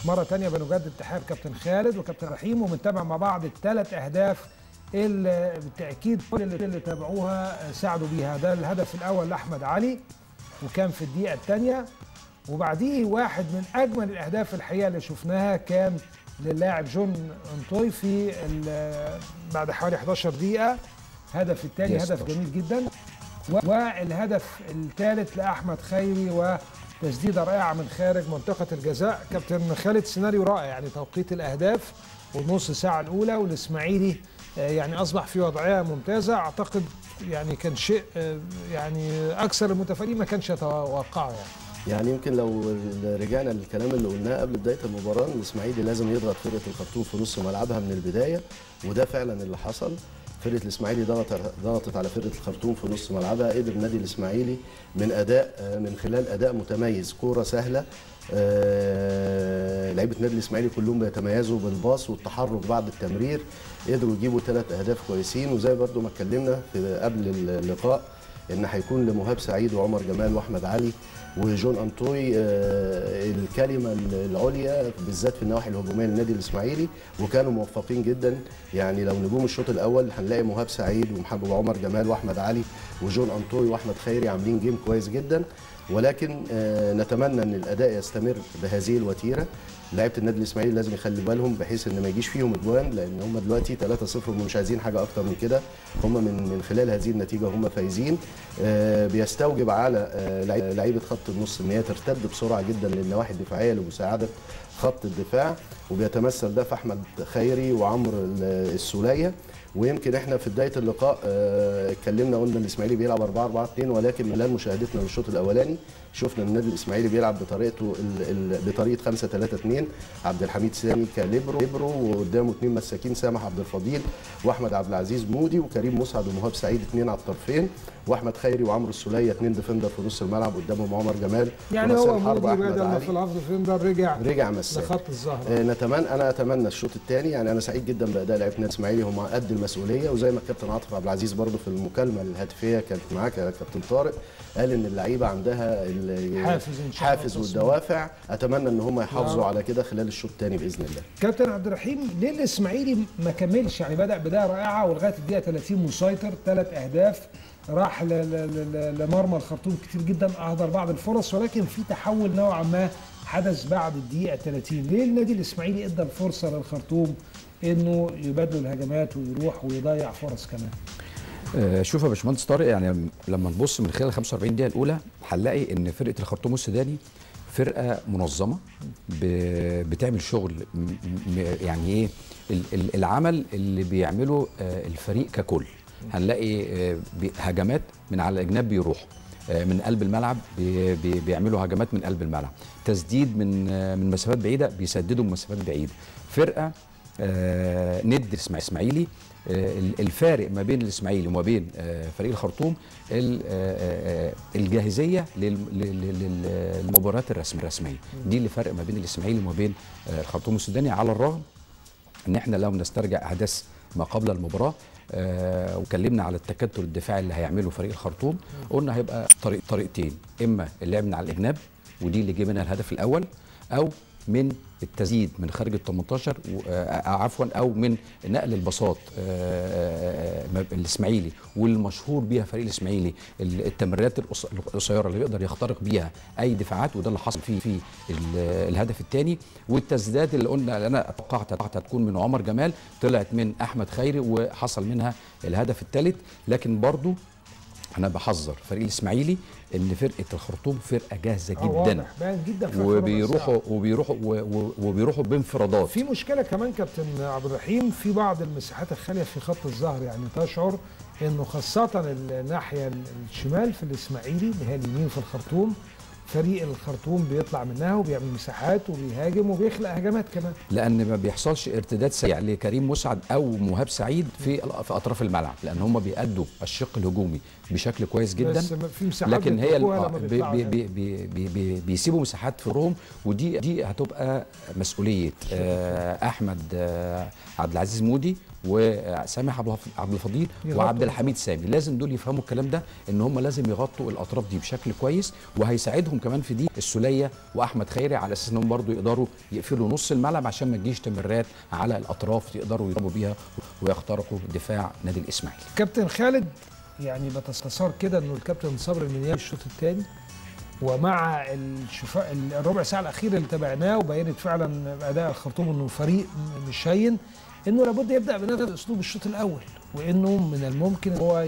مرة تانية بنجدد تحية كابتن خالد وكابتن رحيم، وبنتابع مع بعض الثلاث أهداف اللي بالتأكيد كل اللي تابعوها ساعدوا بيها. ده الهدف الأول لأحمد علي وكان في الدقيقة الثانية، وبعديه واحد من أجمل الأهداف الحقيقة اللي شفناها كان للاعب جون أنطوي في بعد حوالي 11 دقيقة. هدف الثاني هدف جميل جدا، والهدف الثالث لأحمد خيري وتسديدة رائعة من خارج منطقة الجزاء. كابتن خالد سيناريو رائع، يعني توقيت الأهداف والنص ساعة الأولى، والإسماعيلي يعني أصبح في وضعية ممتازة. أعتقد يعني كان شيء يعني أكثر المتفائلين ما كانش يتوقعه. يعني يمكن لو رجعنا للكلام اللي قلناه قبل بداية المباراة، الإسماعيلي لازم يضغط فرقة الخرطوم في نص ملعبها من البداية، وده فعلا اللي حصل. فرقة الإسماعيلي ضغطت على فرقة الخرطوم في نص ملعبها. قدر النادي الإسماعيلي من خلال أداء متميز، كورة سهلة. لعيبة النادي الإسماعيلي كلهم بيتميزوا بالباص والتحرك بعد التمرير. قدروا يجيبوا 3 أهداف كويسين، وزي برضو ما اتكلمنا قبل اللقاء ان هيكون لمهاب سعيد وعمر جمال واحمد علي وجون انطوي الكلمه العليا بالذات في النواحي الهجوميه للنادي الاسماعيلي، وكانوا موفقين جدا. يعني لو نجوم الشوط الاول هنلاقي مهاب سعيد وعمر جمال واحمد علي وجون انطوي واحمد خيري عاملين جيم كويس جدا، ولكن نتمنى ان الاداء يستمر بهذه الوتيره. لعيبه النادي الاسماعيلي لازم يخلي بالهم بحيث ان ما يجيش فيهم اجوان، لان هم دلوقتي 3-0 ومش عايزين حاجه اكتر من كده. هم من خلال هذه النتيجه هم فايزين. بيستوجب على لعيبه خط النص ان هي ترتد بسرعه جدا للنواحي الدفاعيه لمساعده خط الدفاع، وبيتمثل ده في احمد خيري وعمرو السوليه. ويمكن احنا في بدايه اللقاء اتكلمنا قلنا الاسماعيلي بيلعب 4-4-2، ولكن خلال مشاهدتنا للشوط الاولاني شفنا ان النادي الاسماعيلي بيلعب بطريقه 5-3-2. عبد الحميد سامي كليبرو، وقدامه 2 مساكين، سامح عبد الفضيل واحمد عبد العزيز مودي وكريم مسعد ومهاب سعيد 2 على الطرفين، واحمد خيري وعمرو السوليه 2 ديفندر في نص الملعب، قدامهم عمر جمال. يعني هو مودي بدل ما في الهاف ديفندر رجع مساك لخط الظهر. انا اتمنى الشوط الثاني، يعني انا سعيد جدا باداء لعيبه النادي الاسماعيلي، هم قد المسؤوليه. وزي ما الكابتن عاطف عبد العزيز برضه في المكالمه الهاتفيه كانت معاك يا كابتن طارق، قال ان اللعيبه عندها حافز والدوافع. اتمنى ان هم يحافظوا على كده خلال الشوط الثاني باذن الله. كابتن عبد الرحيم، ليه الاسماعيلي ما كملش؟ يعني بدا بدايه رائعه ولغايه الدقيقه 30 مسيطر، 3 أهداف، راح لمرمى الخرطوم كتير جدا، اهدر بعض الفرص، ولكن في تحول نوعا ما حدث بعد الدقيقه 30. ليه النادي الاسماعيلي ادى الفرصه للخرطوم انه يبادلوا الهجمات ويروح ويضيع فرص كمان؟ شوف يا باشمهندس طارق، يعني لما نبص من خلال 45 دقيقه الاولى هنلاقي ان فرقه الخرطوم السوداني فرقه منظمه بتعمل شغل. يعني ايه العمل اللي بيعمله الفريق ككل؟ هنلاقي هجمات من على الجناب بيروحوا من قلب الملعب، بيعملوا هجمات من قلب الملعب، تسديد من مسافات بعيده بيسددوا من مسافات بعيده. فرقه ند اسماعيلي. الفارق ما بين الاسماعيلي وما بين فريق الخرطوم الجاهزيه للمباريات الرسميه. دي اللي فرق ما بين الاسماعيلي وما بين الخرطوم السوداني، على الرغم ان احنا لو نسترجع احداث ما قبل المباراه وكلمنا على التكتل الدفاعي اللي هيعمله فريق الخرطوم، قلنا هيبقى طريقتين، اما اللعب من على الاجناب ودي اللي جه منها الهدف الاول، او من التسديد من خارج ال 18 عفوا، او من نقل الباصات الاسماعيلي، والمشهور بيها فريق الاسماعيلي التمريرات القصيره اللي يقدر يخترق بيها اي دفاعات، وده اللي حصل في الهدف الثاني. والتسديدات اللي قلنا اللي انا توقعت هتكون من عمر جمال طلعت من احمد خيري وحصل منها الهدف الثالث. لكن برضو انا بحذر فريق الاسماعيلي ان فرقه الخرطوم فرقه جاهزه جدا، وبيروحوا بانفرادات. في مشكله كمان كابتن عبد الرحيم في بعض المساحات الخاليه في خط الظهر، يعني تشعر انه خاصه الناحيه الشمال في الاسماعيلي اللي هي اليمين في الخرطوم، فريق الخرطوم بيطلع منها وبيعمل مساحات وبيهاجم وبيخلق هجمات كمان، لان ما بيحصلش ارتداد سريع لكريم مسعد او مهاب سعيد في اطراف الملعب، لان هم بيأدوا الشق الهجومي بشكل كويس جدا، بس في مساحات لكن هي بيسيبوا مساحات في الروم، ودي هتبقى مسؤوليه احمد عبد العزيز مودي وسامح عبد الفضيل وعبد الحميد سامي. لازم دول يفهموا الكلام ده، ان هم لازم يغطوا الاطراف دي بشكل كويس، وهيساعدهم كمان في دي السوليه واحمد خيري، على اساس انهم برضو يقدروا يقفلوا نص الملعب عشان ما تجيش تمريرات على الاطراف يقدروا يضربوا بيها ويخترقوا دفاع نادي الاسماعيلي. كابتن خالد، يعني بتستثار كده انه الكابتن صبري المنياوي الشوط الثاني ومع الربع ساعه الاخيره اللي تابعناه وبينت فعلا اداء الخرطوم انه فريق مش هين، انه لابد يبدا بنفس اسلوب الشوط الاول، وانه من الممكن هو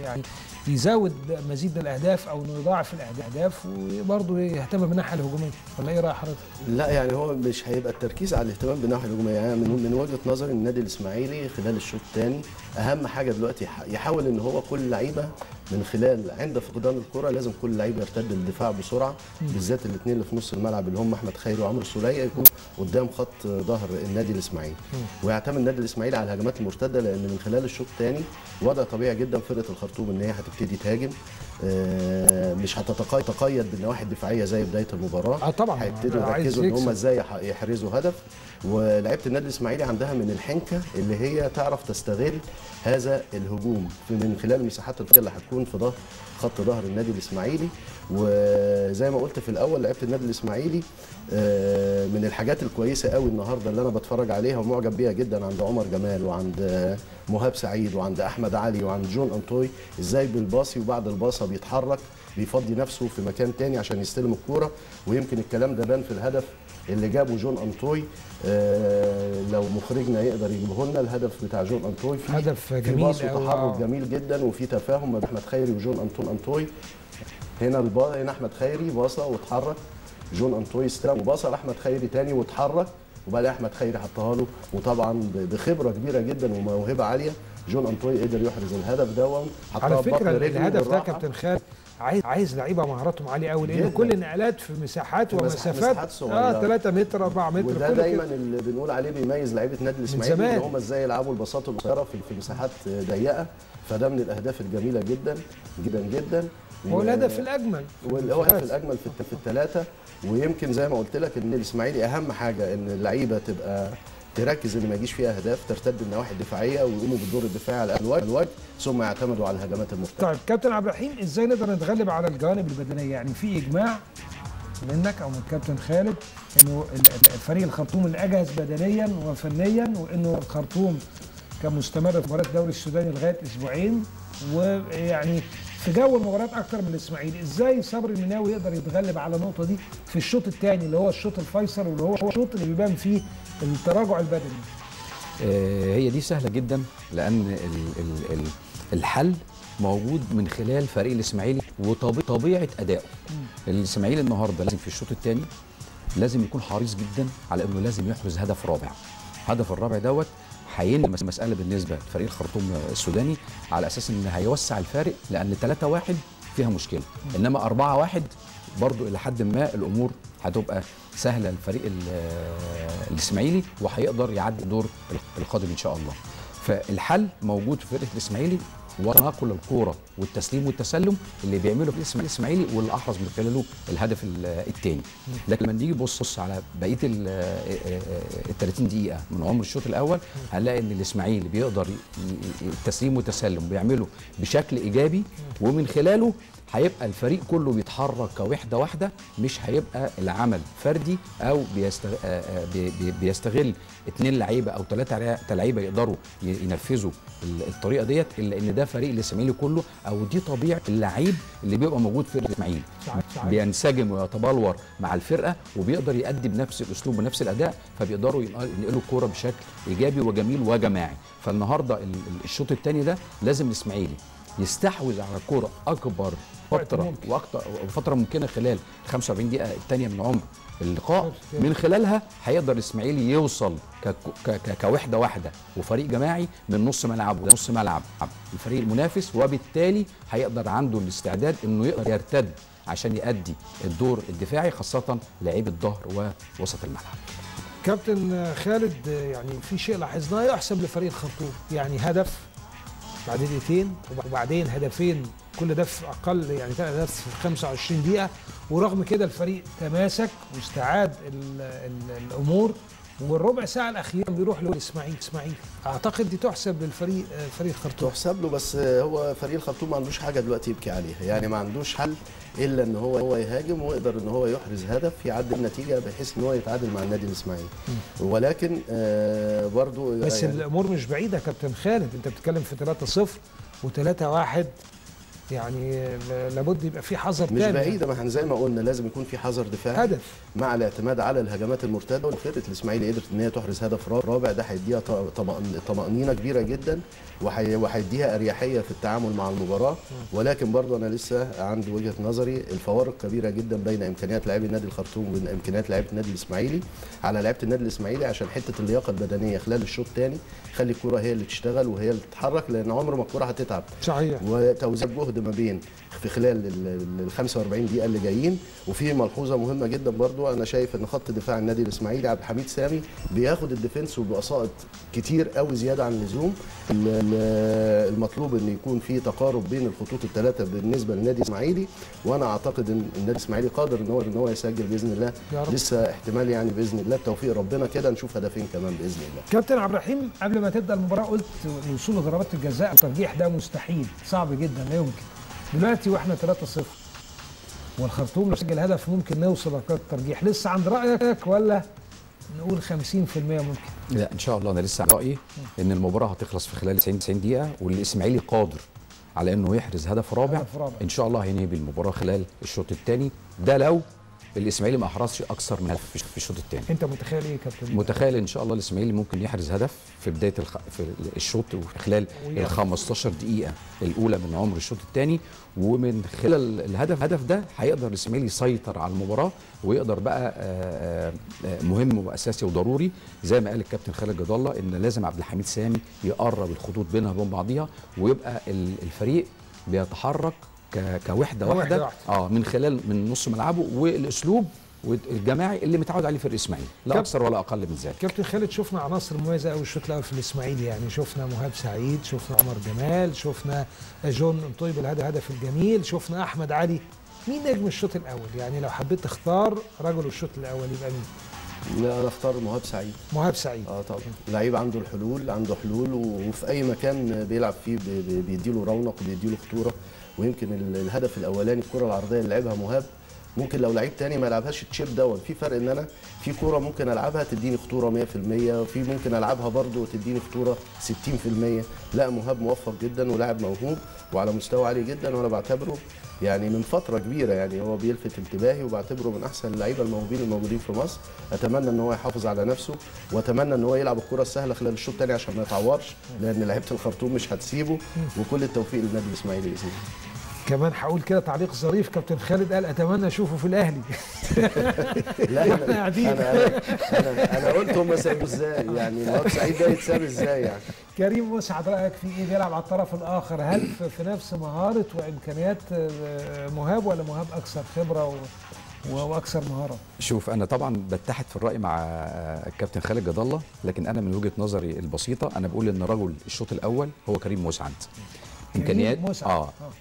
يعني يزود مزيد من الاهداف او انه يضاعف الاهداف وبرضه يهتم بالناحيه الهجوميه، ولا ايه راي حضرتك؟ لا يعني هو مش هيبقى التركيز على الاهتمام بالناحيه الهجوميه، يعني من وجهه نظري النادي الاسماعيلي خلال الشوط الثاني اهم حاجه دلوقتي يحاول ان هو كل لعيبه من خلال عند فقدان الكره لازم كل لعيب يرتد للدفاع بسرعه، بالذات الاثنين اللي في نص الملعب اللي هم احمد خيري وعمرو السوليه يكونوا قدام خط ظهر النادي الاسماعيلي، ويعتمد النادي الاسماعيلي على الهجمات المرتده، لان من خلال الشوط الثاني وضع طبيعي جدا فرقه الخرطوم ان هي هتبتدي تهاجم، مش هتتقيد بالنواحي الدفاعيه زي بدايه المباراه. طبعا هيبتدوا يركزوا ان هم ازاي يحرزوا هدف، ولاعيبه النادي الاسماعيلي عندها من الحنكه اللي هي تعرف تستغل هذا الهجوم من خلال المساحات الفاضيه اللي هتكون في ظهر خط ظهر النادي الاسماعيلي. وزي ما قلت في الاول لعيبه النادي الاسماعيلي من الحاجات الكويسه قوي النهارده اللي انا بتفرج عليها ومعجب بيها جدا عند عمر جمال وعند مهاب سعيد وعند احمد علي وعند جون انطوي، ازاي بالباصي وبعد الباصه بيتحرك بيفضي نفسه في مكان تاني عشان يستلم الكوره، ويمكن الكلام ده بان في الهدف اللي جابه جون انطوي. لو مخرجنا يقدر يجيبه لنا الهدف بتاع جون انطوي، في هدف جميل باص وتحرك جميل جدا وفي تفاهم ما بين احمد خيري وجون انطوي. هنا احمد خيري باصه واتحرك، جون انطوي استلم وباصه لاحمد خيري تاني واتحرك، وبعد احمد خيري حطها له، وطبعا بخبره كبيره جدا وموهبه عاليه جون انطوي قدر يحرز الهدف ده. على فكره الهدف ده كابتن خالد عايز لعيبه مهاراتهم عاليه قوي، لان كل النقلات في مساحات ومسافات 3 متر 4 متر، وده دايما اللي بنقول عليه بيميز لعيبه نادي الاسماعيلي ان هم ازاي يلعبوا البساط القصيره في مساحات ضيقه، فده من الاهداف الجميله جدا جدا جدا. هو الهدف الاجمل، هو الهدف الاجمل في الثلاثه. ويمكن زي ما قلت لك ان الاسماعيلي اهم حاجه ان اللعيبه تبقى تركز ان ما يجيش فيها اهداف، ترتد النواحي الدفاعيه ويقوموا بالدور الدفاعي على الوجه ثم يعتمدوا على الهجمات المرتده. طيب كابتن عبد الرحيم، ازاي نقدر نتغلب على الجوانب البدنيه؟ يعني في اجماع منك او من كابتن خالد انه الفريق الخرطوم الاجهز بدنيا وفنيا، وانه الخرطوم كان مستمر في مباراه الدوري السوداني لغايه اسبوعين، ويعني في جو المباريات اكتر من الاسماعيلي. ازاي صبري المنياوي يقدر يتغلب على النقطه دي في الشوط الثاني اللي هو الشوط الفيصل واللي هو الشوط اللي بيبان فيه التراجع البدني؟ هي دي سهله جدا، لان الحل موجود من خلال فريق الاسماعيلي وطبيعه ادائه. الاسماعيلي النهارده لازم في الشوط الثاني لازم يكون حريص جدا على انه لازم يحرز هدف رابع. هدف الرابع دوت هينقل المساله بالنسبه لفريق الخرطوم السوداني، على اساس ان هيوسع الفارق، لان 3-1 فيها مشكله، انما 4-1 برضو الى حد ما الامور هتبقى سهله للفريق الاسماعيلي وهيقدر يعدي الدور القادم ان شاء الله. فالحل موجود في فرقه الاسماعيلي وتناقل الكوره والتسليم والتسلم اللي بيعمله في الاسماعيلي واللي احرز من خلاله الهدف الثاني. لكن لما نيجي نبص على بقيه ال 30 دقيقه من عمر الشوط الاول هنلاقي ان الاسماعيلي بيقدر التسليم والتسلم بيعمله بشكل ايجابي، ومن خلاله هيبقى الفريق كله بيتحرك كوحده واحده، مش هيبقى العمل فردي او بيستغل 2 لعيبه او 3 لعيبه يقدروا ينفذوا الطريقه ديت، الا ان ده فريق الاسماعيلي كله، او دي طبيعه اللعيب اللي بيبقى موجود في الاسماعيلي، بينسجم ويتبلور مع الفرقه وبيقدر يؤدي بنفس الاسلوب ونفس الاداء، فبيقدروا ينقلوا الكوره بشكل ايجابي وجميل وجماعي. فالنهارده الشوط الثاني ده لازم الاسماعيلي يستحوذ على الكوره اكبر فتره ممكنه خلال 45 دقيقه الثانيه من عمر اللقاء، من خلالها هيقدر الاسماعيلي يوصل كوحده واحده وفريق جماعي من نص ملعب ونص ملعب الفريق المنافس، وبالتالي هيقدر عنده الاستعداد انه يقدر يرتد عشان يؤدي الدور الدفاعي، خاصه لعيبه الظهر ووسط الملعب. كابتن خالد، يعني في شيء لاحظناه يحسب لفريق الخرطوم، يعني هدف بعد دقيقتين وبعدين هدفين، كل ده في اقل يعني 3 أهداف في 25 دقيقه، ورغم كده الفريق تماسك واستعاد الامور والربع ساعه الاخيره بيروح للاسماعيلي. اعتقد دي تحسب للفريق فريق الخرطوم. تحسب له، بس هو فريق الخرطوم ما عندوش حاجه دلوقتي يبكي عليها، يعني ما عندوش حل الا ان هو يهاجم ويقدر ان هو يحرز هدف يعدل النتيجه بحيث ان هو يتعادل مع النادي الاسماعيلي. ولكن برضو بس يعني الامور مش بعيده يا كابتن خالد، انت بتتكلم في 3-0 و3-1، يعني لابد يبقى في حذر تاني. مش بعيده، ما احنا زي ما قلنا لازم يكون في حذر دفاعي هدف مع الاعتماد على الهجمات المرتده. وفرقه الاسماعيلي قدرت ان هي تحرز هدف رابع، ده هيديها طمانينه كبيره جدا وهيديها اريحيه في التعامل مع المباراه. ولكن برضو انا لسه عندي وجهه نظري الفوارق كبيره جدا بين امكانيات لاعبي النادي الخرطوم وبين امكانيات لاعيبه النادي الاسماعيلي على لعيبه النادي الاسماعيلي، عشان حته اللياقه البدنيه خلال الشوط الثاني خلي الكره هي اللي تشتغل وهي اللي تتحرك، لان عمر ما الكره هتتعب. صحيح. وتوزيع جهد ما بين في خلال ال 45 دقيقه اللي جايين. وفي ملحوظه مهمه جدا برضو، انا شايف ان خط دفاع النادي الاسماعيلي عبد الحميد سامي بياخد الديفنس وبقصائد كتير قوي زياده عن اللزوم. المطلوب ان يكون في تقارب بين الخطوط الثلاثه بالنسبه للنادي الاسماعيلي، وانا اعتقد ان النادي الاسماعيلي قادر ان هو يسجل باذن الله. لسه احتمال يعني باذن الله بتوفيق ربنا كده نشوف هدفين كمان باذن الله. كابتن عبد الرحيم، قبل ما تبدا المباراه قلت الوصول لضربات الجزاء والترجيح ده مستحيل، صعب جدا، لا يمكن. دلوقتي واحنا 3-0 والخرطوم لو سجل هدف ممكن نوصل لضربات الترجيح، لسه عند رايك ولا نقول 50% ممكن؟ لا ان شاء الله انا لسه عند رايي ان المباراه هتخلص في خلال 90 دقيقه، والاسماعيلي قادر على انه يحرز هدف رابع. ان شاء الله هينهي بالمباراه خلال الشوط الثاني، ده لو الاسماعيلي ما احرزش اكثر من هدف في الشوط الثاني. انت متخيل ايه يا كابتن؟ متخيل ان شاء الله الاسماعيلي ممكن يحرز هدف في بدايه في الشوط وفي خلال ال 15 دقيقه الاولى من عمر الشوط الثاني، ومن خلال الهدف ده هيقدر الاسماعيلي يسيطر على المباراه ويقدر بقى مهم واساسي وضروري زي ما قال الكابتن خالد جد الله ان لازم عبد الحميد سامي يقرب الخطوط بينها وبين بعضيها، ويبقى الفريق بيتحرك كوحده واحده من نص ملعبه، والاسلوب والجماعي اللي متعود عليه فريق الاسماعيلي، لا اكثر ولا اقل من ذلك. كابتن خالد، شفنا عناصر مميزه قوي الشوط الاول في الاسماعيلي، يعني شفنا مهاب سعيد، شفنا عمر جمال، شفنا جون طيب الهدف الجميل، شفنا احمد علي. مين نجم الشوط الاول؟ يعني لو حبيت تختار رجل الشوط الاول يبقى مين؟ لا انا اختار مهاب سعيد. مهاب سعيد طبعا لعيب عنده حلول وفي اي مكان بيلعب فيه بيديله رونق وبيديله خطوره. ويمكن الهدف الاولاني الكره العرضيه اللي لعبها مهاب ممكن لو لعيب تاني ما يلعبهاش التشيب دون، في فرق ان انا في كوره ممكن العبها تديني خطوره 100%، وفي ممكن العبها برده وتديني خطوره 60%. لا مهاب موفق جدا ولاعب موهوب وعلى مستوى عالي جدا، وانا بعتبره يعني من فتره كبيره يعني هو بيلفت انتباهي، وبعتبره من احسن اللعيبه الموهوبين الموجودين في مصر. اتمنى ان هو يحافظ على نفسه، واتمنى ان هو يلعب الكره السهله خلال الشوط الثاني عشان ما يتعورش، لان لعيبه الخرطوم مش هتسيبه. وكل التوفيق للنادي الاسماعيلي باذن الله. كمان هقول كده تعليق ظريف، كابتن خالد قال اتمنى اشوفه في الاهلي. لا انا قلت هم سابوا ازاي، يعني مهاب سعيد ده يتساب ازاي يعني. كريم مسعد، رايك في ايه؟ بيلعب على الطرف الاخر، هل في نفس مهاره وامكانيات مهاب ولا مهاب اكثر خبره واكثر مهاره؟ شوف انا طبعا بتحد في الراي مع الكابتن خالد جد الله، لكن انا من وجهه نظري البسيطه انا بقول ان رجل الشوط الاول هو كريم مسعد.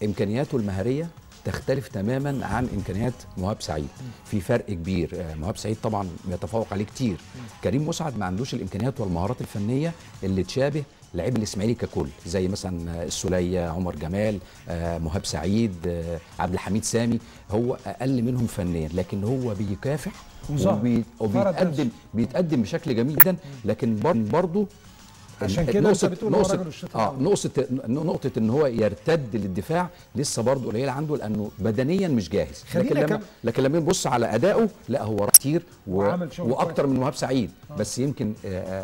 امكانياته المهاريه تختلف تماما عن امكانيات مهاب سعيد، في فرق كبير. مهاب سعيد طبعا يتفوق عليه كتير، كريم مسعد ما عندوش الامكانيات والمهارات الفنيه اللي تشابه لاعبي الاسماعيلي ككل، زي مثلا السوليه، عمر جمال، مهاب سعيد، عبد الحميد سامي. هو اقل منهم فنيا، لكن هو بيكافح وبيتقدم بشكل جميل جدا. لكن برضه عشان كده انت بتقول هو راجل الشوط الاول. نقطه ان هو يرتد للدفاع لسه برضه قليله عنده، لانه بدنيا مش جاهز. لكن لما نبص على ادائه لا هو كتير واكتر من مهاب سعيد. بس يمكن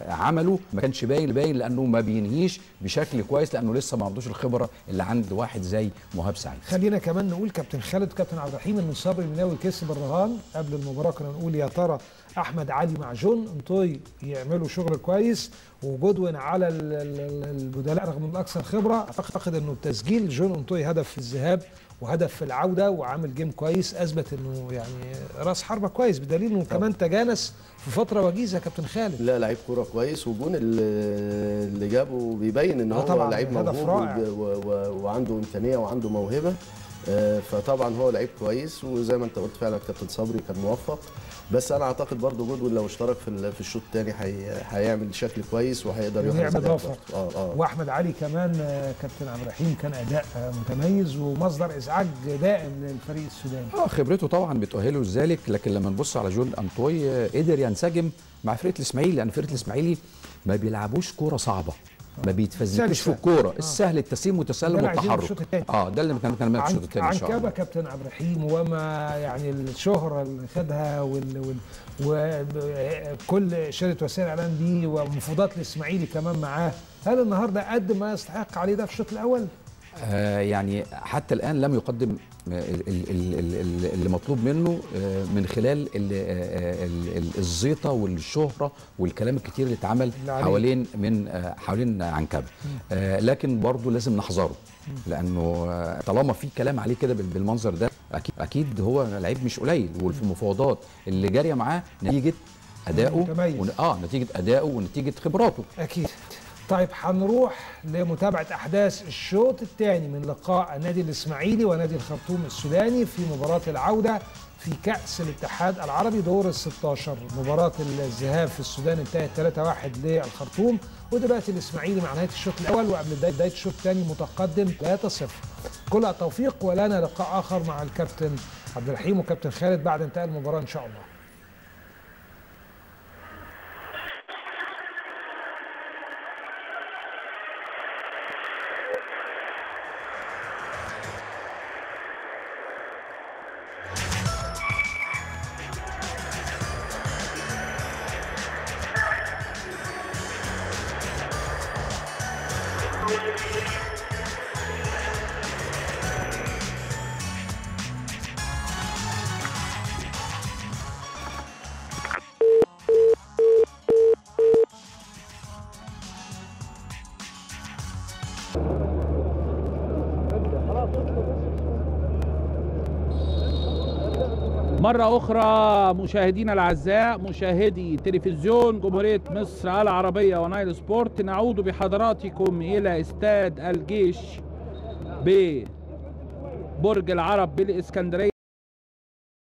عمله ما كانش باين لانه ما بينهيش بشكل كويس، لانه لسه ما عندوش الخبره اللي عند واحد زي مهاب سعيد. خلينا كمان نقول كابتن خالد وكابتن عبد الرحيم ان صبري المناوي كسب الرهان قبل المباراه. كنا نقول يا ترى احمد علي مع جون انطوي يعملوا شغل كويس وجودوين على البدلاء رغم انه الاكثر خبره. اعتقد انه تسجيل جون انطوي هدف في الذهاب وهدف في العوده وعامل جيم كويس اثبت انه يعني راس حربه كويس، بدليل انه كمان تجانس في فتره وجيزه يا كابتن خالد. لا لعيب كوره كويس، والجون اللي جابه بيبين ان هو لعيب موهوب وعنده امكانيه وعنده موهبه. فطبعا هو لعيب كويس، وزي ما انت قلت فعلا كابتن صبري كان موفق. بس انا اعتقد برضو جودوين لو اشترك في الشوط الثاني هيعمل شكل كويس وهيقدر يعمل اضافه. اه واحمد علي كمان كابتن عبد الرحيم كان اداء متميز ومصدر ازعاج دائم للفريق السوداني. خبرته طبعا بتؤهله لذلك، لكن لما نبص على جون انطوي قدر ينسجم مع فرقه الاسماعيلي، لان فرقه الاسماعيلي ما بيلعبوش كوره صعبه، ما بيتفزلكوش في الكوره، السهل التسليم والتسلم والتحرك. ده اللي كان بنعمله في الشوط الثاني ان شاء الله. عنكبه كابتن عبد الرحيم وما يعني الشهره اللي خدها وكل شركه وسائل الاعلام دي ومفاوضات الاسماعيلي كمان معاه، هل النهارده قدم ما يستحق عليه ده في الشوط الاول؟ يعني حتى الآن لم يقدم اللي مطلوب منه من خلال الزيطة والشهرة والكلام الكتير اللي اتعمل حوالين عنكبة. لكن برضه لازم نحذره، لأنه طالما في كلام عليه كده بالمنظر ده أكيد هو لعيب مش قليل، وفي المفاوضات اللي جارية معاه نتيجة أدائه نتيجة أدائه ونتيجة خبراته. أكيد. طيب هنروح لمتابعة أحداث الشوط الثاني من لقاء النادي الإسماعيلي ونادي الخرطوم السوداني في مباراة العودة في كأس الاتحاد العربي دور ال16. مباراة الذهاب في السودان انتهت 3-1 للخرطوم، ودلوقتي الإسماعيلي مع نهاية الشوط الأول وقبل بداية الشوط الثاني متقدم 3-0. كل التوفيق، ولنا لقاء آخر مع الكابتن عبد الرحيم وكابتن خالد بعد انتهاء المباراة إن شاء الله. مرة أخرى مشاهدينا الأعزاء، مشاهدي تلفزيون جمهورية مصر العربية ونايل سبورت، نعود بحضراتكم إلى استاد الجيش ببرج العرب بالإسكندرية.